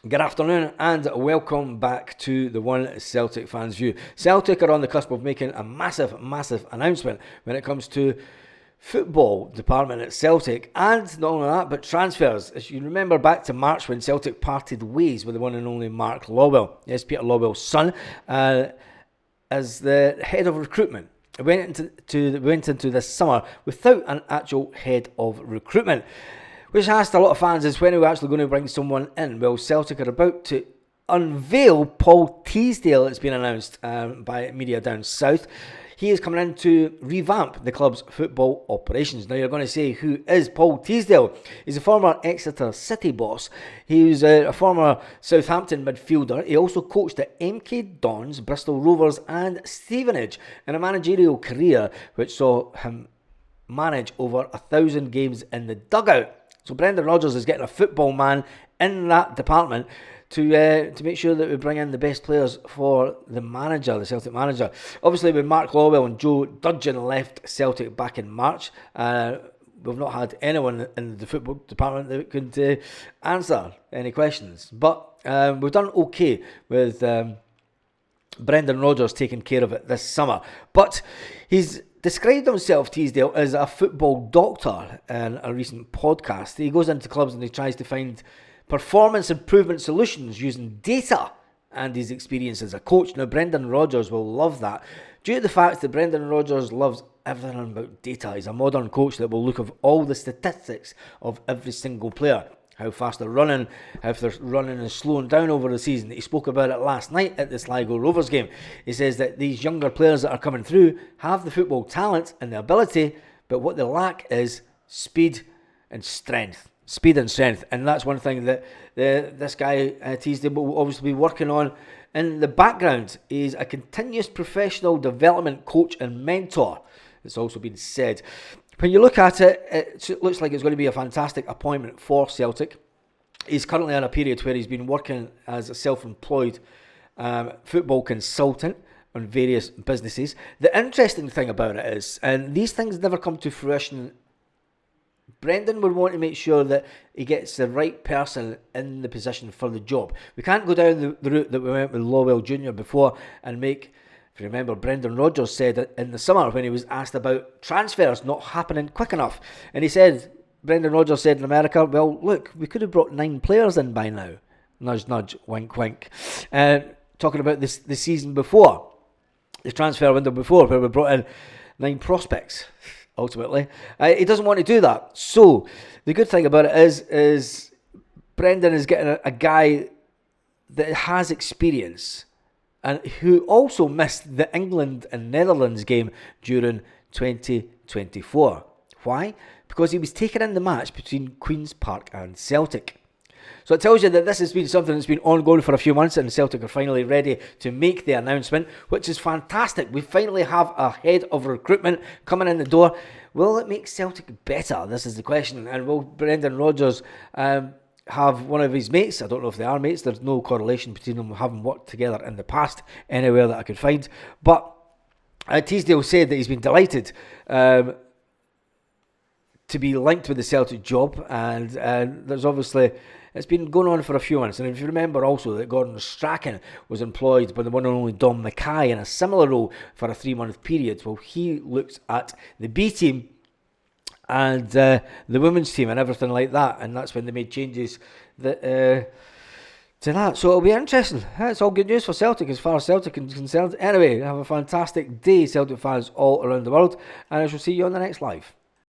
Good afternoon and welcome back to the One Celtic Fans View. Celtic are on the cusp of making a massive announcement when it comes to football department at Celtic, and not only that, but transfers. As you remember back to March when Celtic parted ways with the one and only Mark Lawwell, yes, Peter Lawwell's son, as the head of recruitment. It went into this summer without an actual head of recruitment, which asked a lot of fans is when are we actually going to bring someone in? Well, Celtic are about to unveil Paul Tisdale. It's been announced by media down south. He is coming in to revamp the club's football operations. Now you're going to say, who is Paul Tisdale? He's a former Exeter City boss. He was a former Southampton midfielder. He also coached at MK Dons, Bristol Rovers and Stevenage in a managerial career which saw him manage over 1,000 games in the dugout. So Brendan Rodgers is getting a football man in that department to make sure that we bring in the best players for the manager, the Celtic manager. Obviously, when Mark Lawwell and Joe Dudgeon left Celtic back in March, we've not had anyone in the football department that could answer any questions. But we've done okay with Brendan Rodgers taking care of it this summer. But he's described himself, Teasdale, as a football doctor in a recent podcast. He goes into clubs and he tries to find performance improvement solutions using data and his experience as a coach. Now, Brendan Rodgers will love that, due to the fact that Brendan Rodgers loves everything about data. He's a modern coach that will look at all the statistics of every single player. How fast they're running, how they're running and slowing down over the season. He spoke about it last night at the Sligo Rovers game. He says that these younger players that are coming through have the football talent and the ability, but what they lack is speed and strength. And that's one thing that this guy, Teasdale, will obviously be working on in the background. He's a continuous professional development coach and mentor. It's also been said. When you look at it, it looks like it's going to be a fantastic appointment for Celtic. He's currently in a period where he's been working as a self-employed football consultant on various businesses. The interesting thing about it is, and these things never come to fruition, Brendan would want to make sure that he gets the right person in the position for the job. We can't go down the route that we went with Lawwell Jr. before and make... If you remember, Brendan Rodgers said it in the summer when he was asked about transfers not happening quick enough. And he said, Brendan Rodgers said in America, well, look, we could have brought 9 players in by now. Nudge, nudge, wink, wink. Talking about the season before, the transfer window before, where we brought in 9 prospects, ultimately. He doesn't want to do that. So, the good thing about it is Brendan is getting a guy that has experience, and who also missed the England and Netherlands game during 2024. Why? Because he was taken in the match between Queen's Park and Celtic. So it tells you that this has been something that's been ongoing for a few months, and Celtic are finally ready to make the announcement, which is fantastic. We finally have a head of recruitment coming in the door. Will it make Celtic better? This is the question. And will Brendan Rodgers have one of his mates? I don't know if they are mates. There's no correlation between them having worked together in the past anywhere that I could find. But Teasdale said that he's been delighted to be linked with the Celtic job, and there's obviously, it's been going on for a few months. And if you remember also that Gordon Strachan was employed by the one and only Dom Mackay in a similar role for a 3-month period. Well, he looked at the B team and the women's team and everything like that, and that's when they made changes to that. So it'll be interesting. It's all good news for Celtic as far as Celtic is concerned. Anyway, have a fantastic day, Celtic fans all around the world, and I shall see you on the next live.